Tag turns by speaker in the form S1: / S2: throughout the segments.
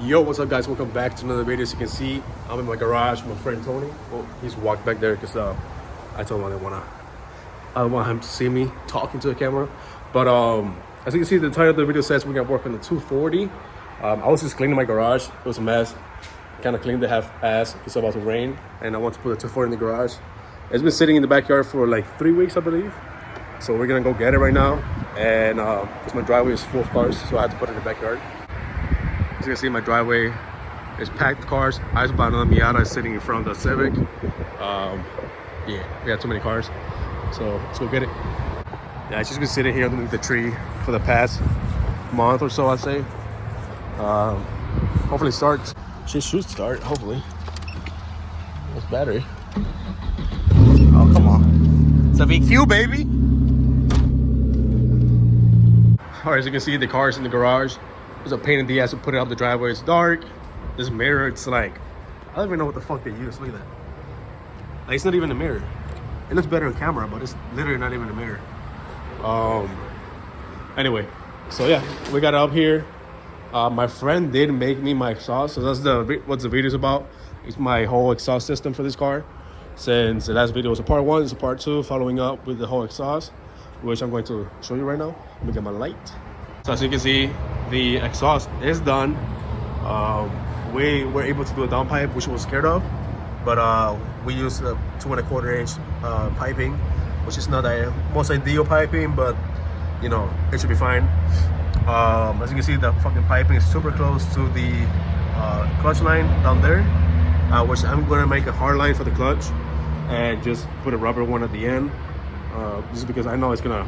S1: Yo, what's up guys? Welcome back to another video. As you can see, I'm in my garage with my friend Tony. Well, he's walked back there because I told him I don't want him to see me talking to the camera. But as you can see, the title of the video says we're gonna work on the 240. I was just cleaning my garage. It was a mess. Kind of cleaned the half-ass. It's about to rain, and I want to put the 240 in the garage. It's been sitting in the backyard for like 3 weeks, I believe. So we're gonna go get it right now. And because my driveway is full of cars, so I had to put it in the backyard. As you can see, my driveway is packed with cars. I just bought another Miata sitting in front of the Civic. Yeah, we got too many cars, so let's go get it. Yeah, it's just been sitting here underneath the tree for the past month or so, I'd say. Hopefully it starts. She should start, hopefully. What's battery? Oh, come on. It's a VQ, baby. All right, as you can see, the car's in the garage. It's a pain in the ass to put it up the driveway. It's dark. This mirror, it's like, I don't even know what the fuck they use. Look at that. Like, it's not even a mirror. It looks better on camera, but it's literally not even a mirror. Anyway, so yeah, we got it up here. My friend did make me my exhaust, so that's what the video's about. It's my whole exhaust system for this car. Since the last video was a part 1, it's a part 2, following up with the whole exhaust, which I'm going to show you right now. Let me get my light. So as you can see, the exhaust is done. We were able to do a downpipe, which we were scared of, but we used a 2¼ inch piping, which is not the most ideal piping, but you know, it should be fine. As you can see, the fucking piping is super close to the clutch line down there, which I'm gonna make a hard line for the clutch and just put a rubber one at the end, just because I know it's gonna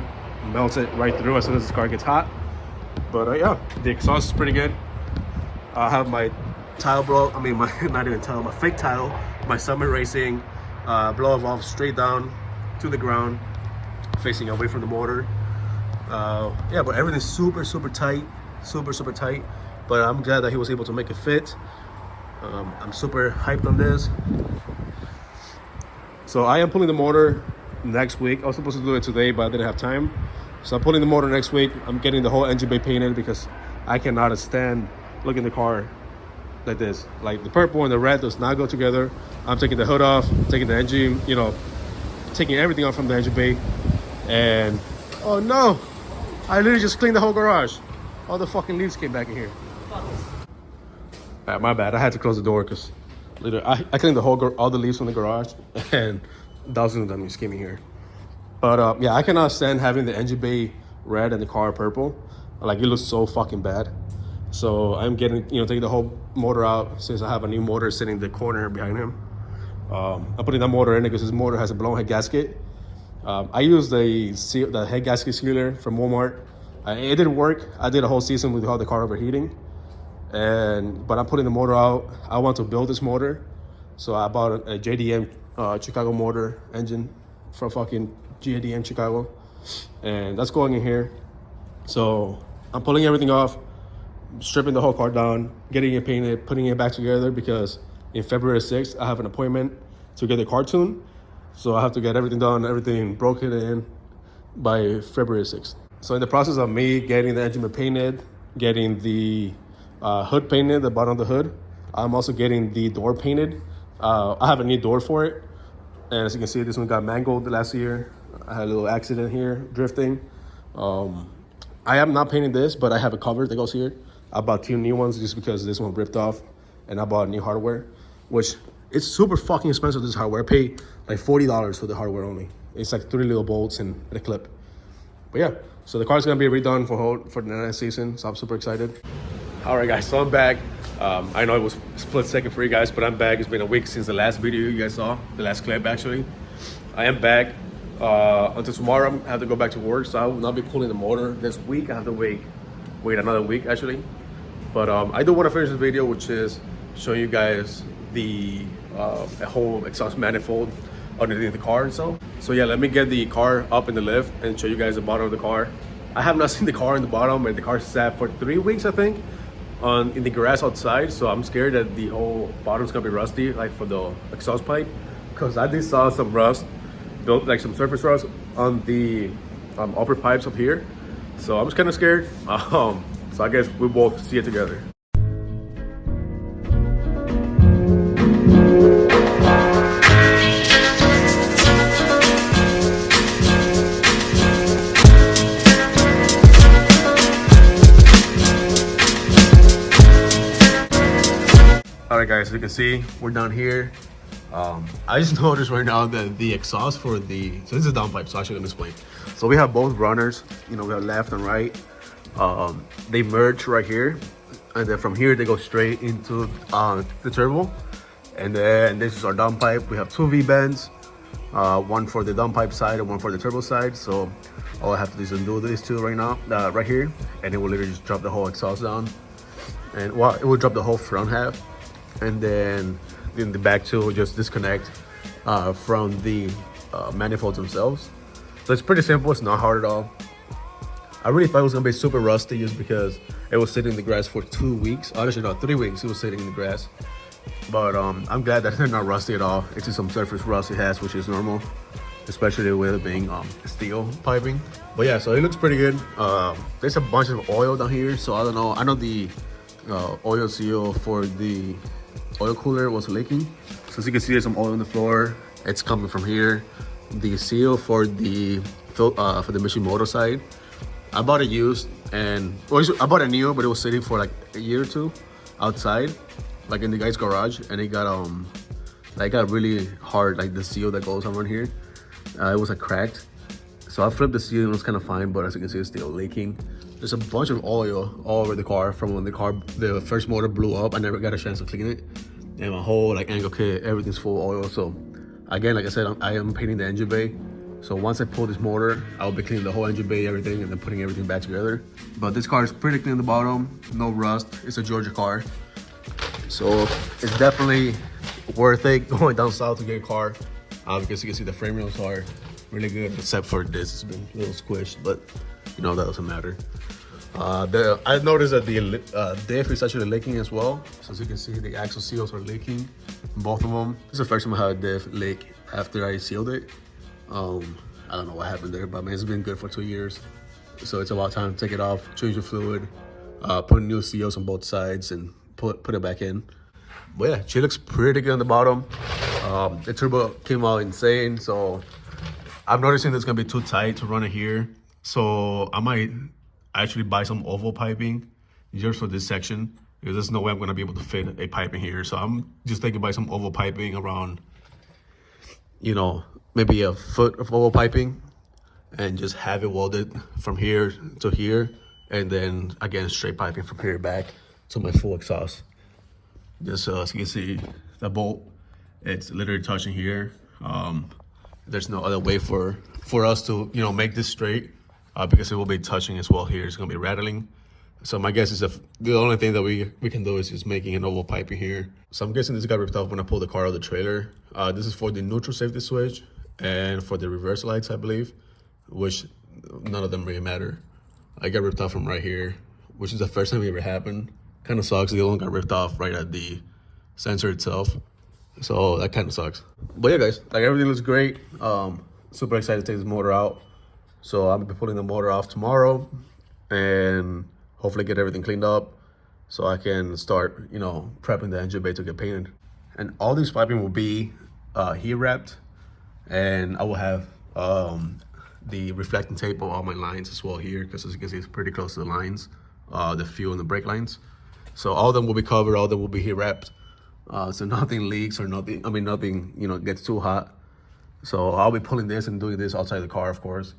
S1: melt it right through as soon as this car gets hot. But yeah, the exhaust is pretty good. I have my tile blow, I mean my not even tile, my fake tile, my Summit Racing blow valve straight down to the ground, facing away from the motor. Yeah, but everything's super tight, super tight. But I'm glad that he was able to make it fit. I'm super hyped on this. So I am pulling the motor next week. I was supposed to do it today, but I didn't have time. So I'm pulling the motor next week. I'm getting the whole engine bay painted because I cannot stand looking at the car like this. Like the purple and the red does not go together. I'm taking the hood off, taking the engine, you know, taking everything off from the engine bay. And oh no, I literally just cleaned the whole garage. All the fucking leaves came back in here. My bad, I had to close the door because I cleaned the all the leaves from the garage, and thousands of them just came in here. But yeah, I cannot stand having the engine bay red and the car purple. Like, it looks so fucking bad. So I'm getting, taking the whole motor out, since I have a new motor sitting in the corner behind him. I'm putting that motor in because this motor has a blown head gasket. I used the head gasket sealer from Walmart. It didn't work. I did a whole season without the car overheating. But I'm putting the motor out. I want to build this motor. So I bought a JDM Chicago motor engine from fucking JDM Chicago. And that's going in here. So I'm pulling everything off, stripping the whole car down, getting it painted, putting it back together, because in February 6th, I have an appointment to get the car tuned. So I have to get everything done, everything broken in by February 6th. So in the process of me getting the engine painted, getting the hood painted, the bottom of the hood, I'm also getting the door painted. I have a new door for it. And as you can see, this one got mangled last year. I had a little accident here, drifting. I am not painting this, but I have a cover that goes here. I bought 2 new ones just because this one ripped off, and I bought new hardware, which it's super fucking expensive, this hardware. I paid like $40 for the hardware only. It's like 3 little bolts and a clip. But yeah, so the car's gonna be redone for the next season, so I'm super excited. All right, guys, so I'm back. I know it was a split second for you guys, but I'm back. It's been a week since the last video you guys saw, the last clip actually. I am back. Until tomorrow, I have to go back to work, so I will not be pulling the motor this week. I have to wait another week actually. But I do want to finish the video, which is showing you guys the a whole exhaust manifold underneath the car and so. So yeah, let me get the car up in the lift and show you guys the bottom of the car. I have not seen the car in the bottom, and the car sat for 3 weeks, I think, in the grass outside. So I'm scared that the whole bottom's gonna be rusty, like for the exhaust pipe, because I did saw some rust, built like some surface rust on the upper pipes up here. So I'm just kind of scared. So I guess we'll both see it together. All right, guys, as you can see, we're down here. I just noticed right now that the exhaust for the, so this is a downpipe, so I should explain. So we have both runners, you know, we have left and right. They merge right here, and then from here they go straight into the turbo. And then this is our downpipe. We have two V-bands, one for the downpipe side and one for the turbo side. So all I have to do is undo these two right now, right here, and it will literally just drop the whole exhaust down. And well, it will drop the whole front half, and then in the back two will just disconnect from the manifolds themselves. So it's pretty simple. It's not hard at all. I really thought it was gonna be super rusty just because it was sitting in the grass for 2 weeks. Honestly, no, 3 weeks it was sitting in the grass. But I'm glad that they're not rusty at all. It's just some surface rust it has, which is normal, especially with it being steel piping. But yeah, so it looks pretty good. There's a bunch of oil down here, so I don't know. I know the oil seal for the oil cooler was leaking. So as you can see, there's some oil on the floor. It's coming from here. The seal for the machine motor side, I bought it used, and well, I bought it new, but it was sitting for like a year or two outside, like in the guy's garage, and it got really hard, like the seal that goes around here. It was like cracked. So I flipped the seal and it was kind of fine, but as you can see, it's still leaking. There's a bunch of oil all over the car from when the first motor blew up. I never got a chance to clean it. And my whole like angle kit, everything's full of oil. So again, like I said, I am painting the engine bay. So once I pull this motor, I'll be cleaning the whole engine bay, everything, and then putting everything back together. But this car is pretty clean at the bottom, no rust. It's a Georgia car. So it's definitely worth it going down south to get a car. Because you can see the frame rails are really good, except for this. It's been a little squished, but you know, that doesn't matter. I noticed that the diff is actually leaking as well. So as you can see, the axle seals are leaking, both of them. This is the first time I had a diff leak after I sealed it. I don't know what happened there, but I mean, it's been good for 2 years. So it's about time to take it off, change the fluid, put new seals on both sides, and put it back in. But yeah, she looks pretty good on the bottom. The turbo came out insane, so I'm noticing that it's gonna be too tight to run it here. So I might actually buy some oval piping just for this section, because there's no way I'm gonna be able to fit a pipe in here. So I'm just thinking buy some oval piping around, you know, maybe a foot of oval piping, and just have it welded from here to here, and then again straight piping from here back to my full exhaust. Just so you can see the bolt, it's literally touching here. There's no other way for us to, you know, make this straight, because it will be touching as well here. It's gonna be rattling. So my guess is the only thing that we can do is just making an oval piping here. So I'm guessing this got ripped off when I pulled the car out of the trailer. This is for the neutral safety switch and for the reverse lights, I believe, which none of them really matter. I got ripped off from right here, which is the first time it ever happened. Kind of sucks. The other one got ripped off right at the sensor itself. So that kind of sucks. But yeah, guys, like everything looks great. Super excited to take this motor out. So I'm gonna be pulling the motor off tomorrow and hopefully get everything cleaned up so I can start, you know, prepping the engine bay to get painted. And all these piping will be heat wrapped, and I will have the reflecting tape on all my lines as well here, because as you can see, it's pretty close to the lines, the fuel and the brake lines. So all of them will be covered, all of them will be heat wrapped. So nothing leaks or nothing, you know, gets too hot. So I'll be pulling this and doing this outside the car, of course,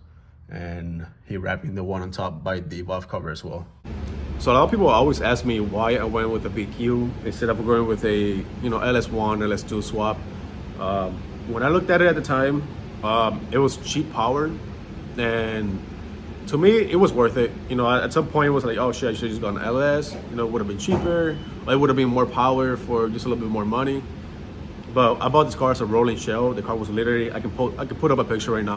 S1: and heat wrapping the one on top by the valve cover as well. So a lot of people always ask me why I went with a VQ instead of going with a, you know, LS1, LS2 swap. When I looked at it at the time, it was cheap power, and to me, it was worth it. You know, at some point it was like, oh shit, I should have just gone LS. You know, it would have been cheaper. It would have been more power for just a little bit more money. But I bought this car as a rolling shell. The car was literally, I can put up a picture right now.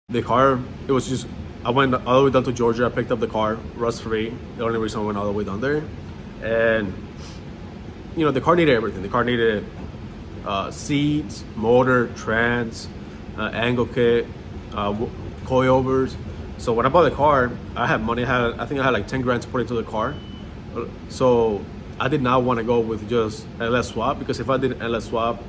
S1: The car, it was just, I went all the way down to Georgia. I picked up the car, rust free. The only reason I went all the way down there. And, you know, the car needed everything. The car needed seats, motor, trans, angle kit, coilovers. So when I bought the car, I had money. I think I had like 10 grand to put into the car. So I did not want to go with just LS swap, because if I did LS swap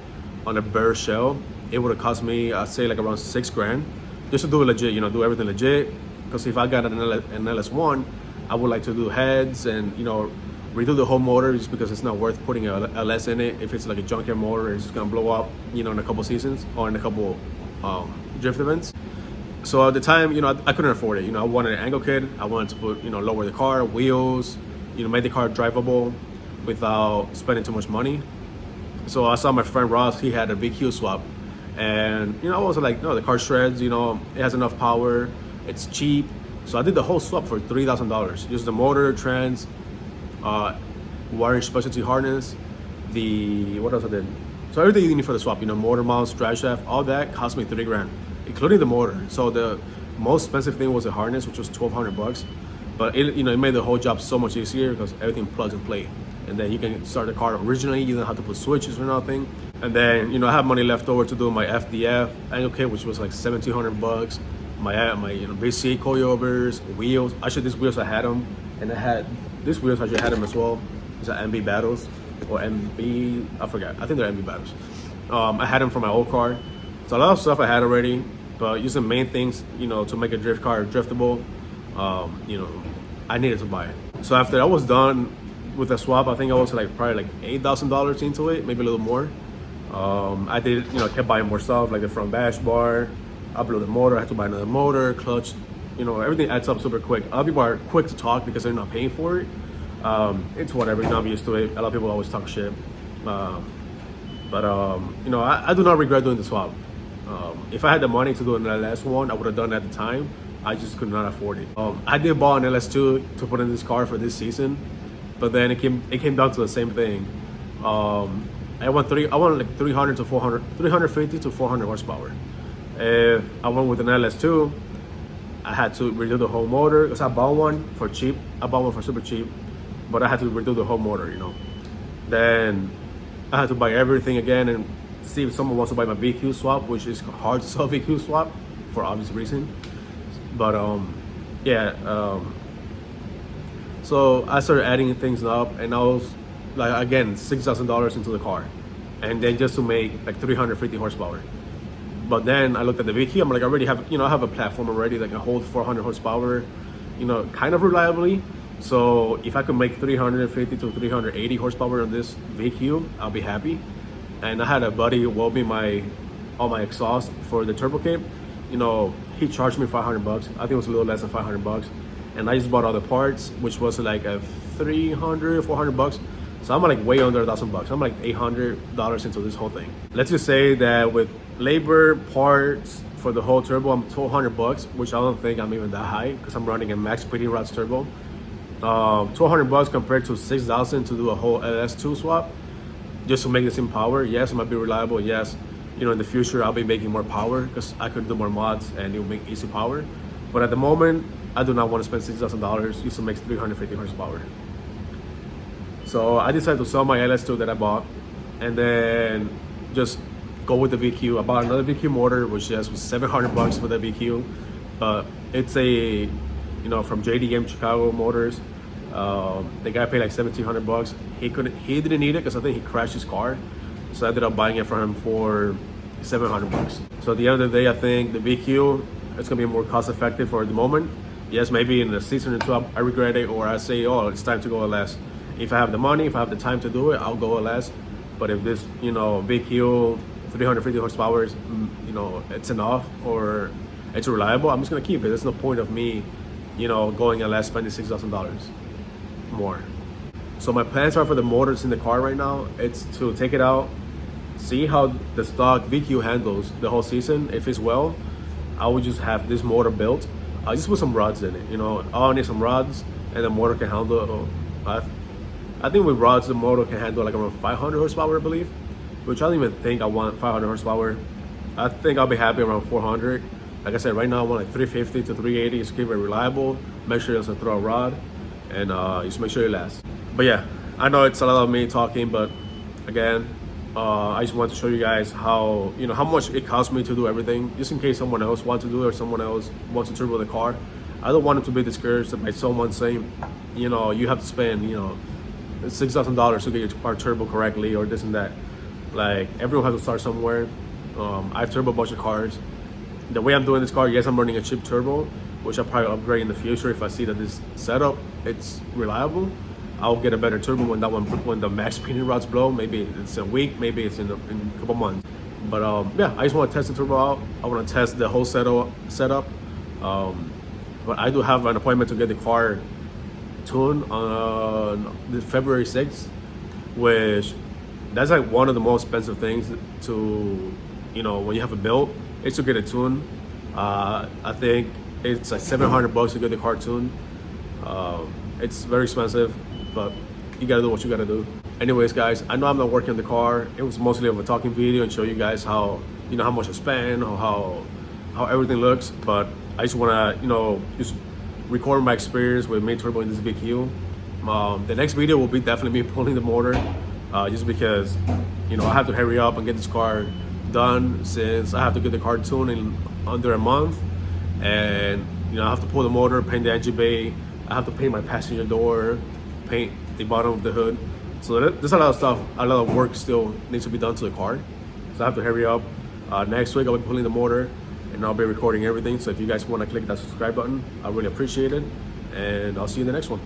S1: on a bare shell, it would have cost me, I'd say, like around 6 grand just to do it legit, you know, do everything legit. Because if I got an LS1, I would like to do heads and, you know, redo the whole motor, just because it's not worth putting a LS in it. If it's like a junkyard motor, it's just gonna blow up, you know, in a couple seasons or in a couple drift events. So at the time, you know, I couldn't afford it. You know, I wanted an angle kit. I wanted to put, you know, lower the car, wheels, you know, make the car drivable without spending too much money. So I saw my friend Ross, he had a VQ swap. And, you know, I was like, no, the car shreds, you know, it has enough power, it's cheap. So I did the whole swap for $3,000. Just the motor, trans, wiring specialty harness, what else I did? So everything you need for the swap, you know, motor mounts, drive shaft, all that cost me $3,000, including the motor. So the most expensive thing was the harness, which was $1,200. But it, you know, it made the whole job so much easier because everything plugs and play. And then you can start the car originally. You don't have to put switches or nothing. And then, you know, I have money left over to do my FDF angle kit, which was like $1,700. My you know, BC coilovers, wheels. Actually, these wheels I had them, and I had these wheels. I actually had them as well. These are MB Battles or MB. I forgot. I think they're MB Battles. I had them for my old car. So a lot of stuff I had already, but using main things, you know, to make a drift car driftable, you know, I needed to buy it. So after I was done with the swap, I think I was like probably like $8,000 into it, maybe a little more. I did, you know, kept buying more stuff like the front bash bar. I blew the motor. I had to buy another motor, clutch. You know, everything adds up super quick. A lot of people are quick to talk because they're not paying for it. It's whatever. You know, I'm used to it. A lot of people always talk shit. But you know, I do not regret doing the swap. If I had the money to do an LS one, I would have done it at the time. I just could not afford it. I did buy an LS2 to put in this car for this season, but then it came down to the same thing. I want like 300 to 400, 350 to 400 horsepower. If I went with an LS2, I had to redo the whole motor because I bought one for cheap. I bought one for super cheap, but I had to redo the whole motor, you know. Then I had to buy everything again and see if someone wants to buy my VQ swap, which is hard to sell VQ swap for obvious reason. But so I started adding things up, and I was like, again, $6,000 into the car, and then just to make like 350 horsepower. But then I looked at the VQ. I'm like, I already have, you know, I have a platform already that can hold 400 horsepower, you know, kind of reliably. So if I could make 350 to 380 horsepower on this VQ, I'll be happy. And I had a buddy weld me all my exhaust for the turbo kit. You know, he charged me $500. I think it was a little less than $500. And I just bought all the parts, which was like a $300, $400. So I'm like way under $1,000. I'm like $800 into this whole thing. Let's just say that with labor, parts for the whole turbo, I'm $1,200, which I don't think I'm even that high because I'm running a max PD rods turbo. $1,200 compared to $6,000 to do a whole LS2 swap, just to make the same power. Yes, it might be reliable. Yes, you know, in the future I'll be making more power because I could do more mods and it will make easy power. But at the moment, I do not want to spend $6,000 just to make 350 horsepower. So I decided to sell my LS2 that I bought and then just go with the VQ. I bought another VQ motor, which just was $700 for the VQ. But it's a, you know, from JDM Chicago Motors. The guy paid like $1,700. He didn't need it because I think he crashed his car. So I ended up buying it from him for $700. So at the end of the day, I think the VQ, it's gonna be more cost effective for the moment. Yes, maybe in the season or two, I regret it, or I say, oh, it's time to go LS. If I have the money, if I have the time to do it, I'll go LS. But if this, you know, VQ 350 horsepower is, you know, it's enough or it's reliable, I'm just gonna keep it. There's no point of me, you know, going LS, spending $6,000 more. So my plans are for the motors in the car right now. It's to take it out, see how the stock VQ handles the whole season. If it's well, I would just have this motor built. I'll just put some rods in it. You know, I'll need some rods, and the motor can handle. I think with rods, the motor can handle like around 500 horsepower, I believe. Which I don't even think I want 500 horsepower. I think I'll be happy around 400. Like I said, right now I want like 350 to 380. Just keep it reliable. Make sure it doesn't throw a rod, and just make sure it lasts. But yeah, I know it's a lot of me talking, but again, I just want to show you guys how, you know, how much it costs me to do everything, just in case someone else wants to do it or someone else wants to turbo the car. I don't want them to be discouraged by someone saying, you know, you have to spend, you know, $6,000 to get your car turbo correctly or this and that. Like, everyone has to start somewhere. I've turbo a bunch of cars. The way I'm doing this car, yes, I'm running a cheap turbo, which I'll probably upgrade in the future if I see that this setup it's reliable. I'll get a better turbo when the max speeding rods blow. Maybe it's a week, maybe it's in a couple months. But yeah, I just want to test the turbo out. I want to test the whole setup. But I do have an appointment to get the car tuned on February 6th, which that's like one of the most expensive things to, you know, when you have a build, is to get it tuned. I think it's like $700 to get the car tuned. It's very expensive, but you gotta do what you gotta do. Anyways, guys, I know I'm not working on the car. It was mostly of a talking video and show you guys how, you know, how much I spend, or how everything looks. But I just wanna, you know, just record my experience with main turbo in this VQ. The next video will be definitely me pulling the motor, just because, you know, I have to hurry up and get this car done, since I have to get the car tuned in under a month. And, you know, I have to pull the motor, paint the engine bay, I have to paint my passenger door, paint the bottom of the hood. So there's a lot of stuff, a lot of work still needs to be done to the car. So I have to hurry up. Next week I'll be pulling the motor and I'll be recording everything. So if you guys want to click that subscribe button, I really appreciate it. And I'll see you in the next one.